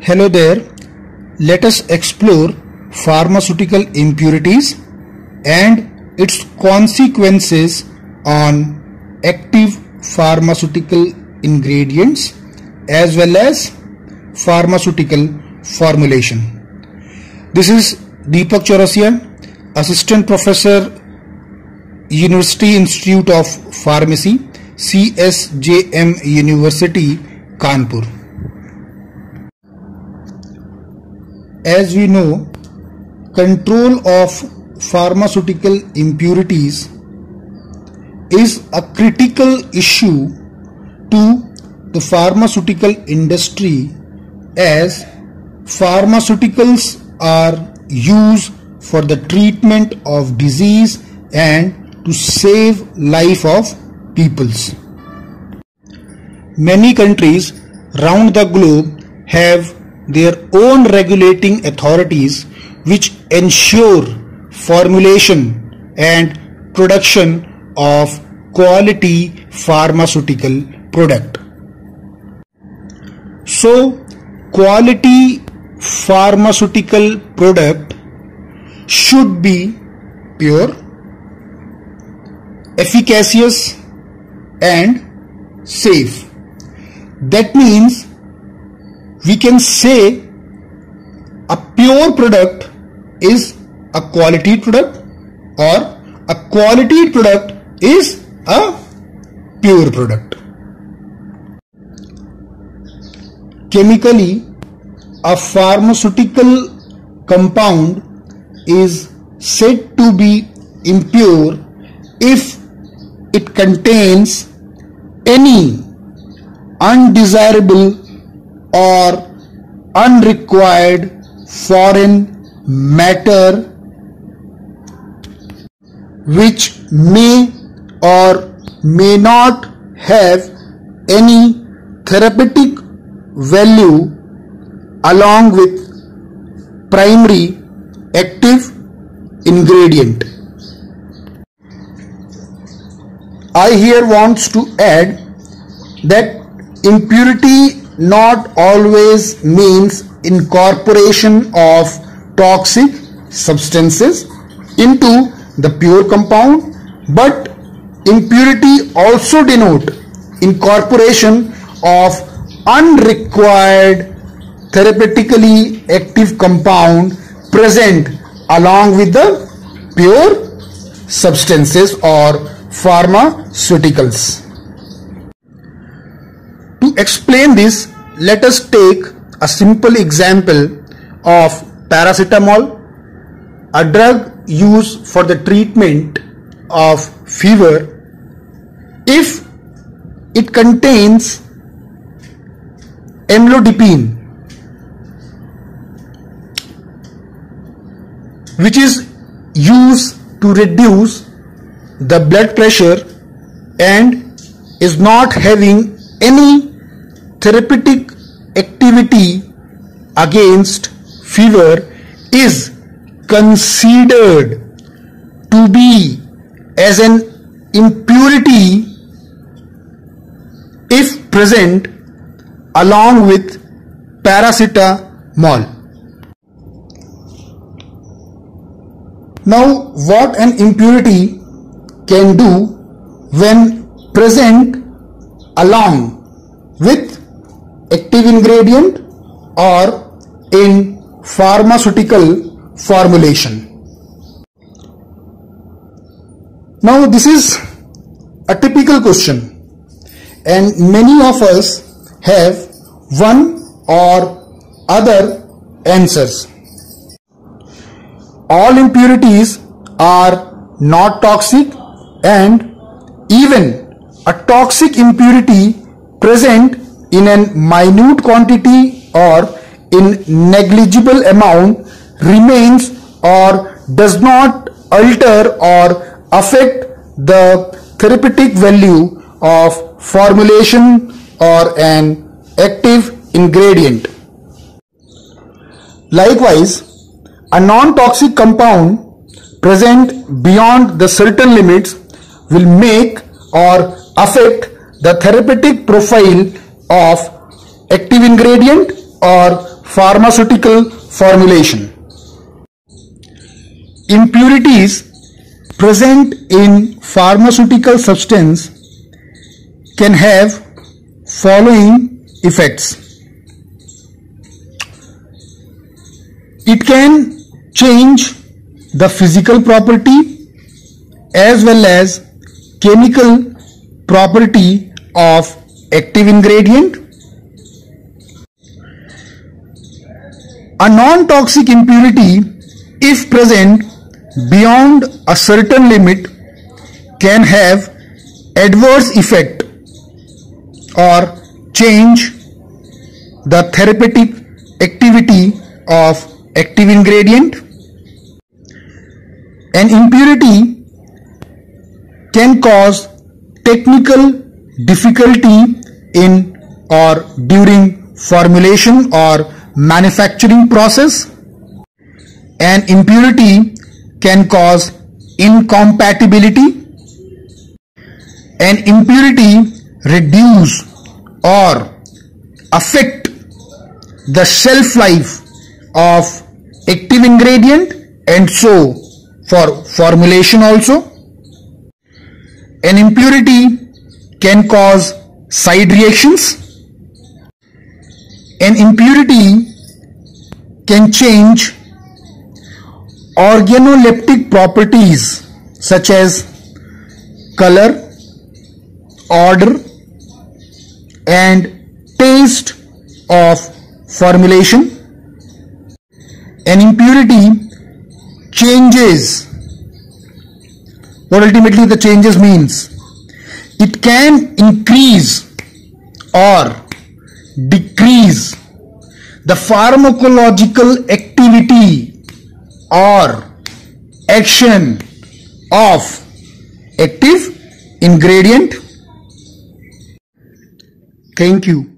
Hello there. Let us explore pharmaceutical impurities and its consequences on active pharmaceutical ingredients as well as pharmaceutical formulation. This is Deepak Chaurasia, Assistant Professor, University Institute of Pharmacy, CSJM University, Kanpur. As we know, control of pharmaceutical impurities is a critical issue to the pharmaceutical industry, as pharmaceuticals are used for the treatment of disease and to save life of peoples. Many countries round the globe have their own regulating authorities which ensure formulation and production of quality pharmaceutical product. So, quality pharmaceutical product should be pure, efficacious and safe. That means we can say a pure product is a quality product, or a quality product is a pure product. Chemically, a pharmaceutical compound is said to be impure if it contains any undesirable or unrequired foreign matter which may or may not have any therapeutic value along with primary active ingredient. I here wants to add that impurity not always means incorporation of toxic substances into the pure compound, but impurity also denote incorporation of unrequired therapeutically active compound present along with the pure substances or pharmaceuticals. To explain this, let us take a simple example of paracetamol, a drug used for the treatment of fever. If it contains amlodipine, which is used to reduce the blood pressure and is not having any therapeutic activity against fever, is considered to be as an impurity if present along with paracetamol. Now, what an impurity can do when present along with active ingredient or in pharmaceutical formulation. Now, this is a typical question, and many of us have one or other answers. All impurities are not toxic, and even a toxic impurity present in a minute quantity or in negligible amount remains or does not alter or affect the therapeutic value of formulation or an active ingredient. Likewise, a non-toxic compound present beyond the certain limits will make or affect the therapeutic profile of active ingredient or pharmaceutical formulation. Impurities present in pharmaceutical substance can have following effects. It can change the physical property as well as chemical property of active ingredient. A non-toxic impurity, if present beyond a certain limit, can have adverse effect or change the therapeutic activity of active ingredient. An impurity can cause technical difficulty in or during formulation or manufacturing process. An impurity can cause incompatibility. An impurity reduce or affect the shelf life of active ingredient, and so for formulation also. An impurity can cause side reactions. An impurity can change organoleptic properties such as color, odor, and taste of formulation. An impurity changes. What ultimately the changes means? It can increase or decrease the pharmacological activity or action of active ingredient. Thank you.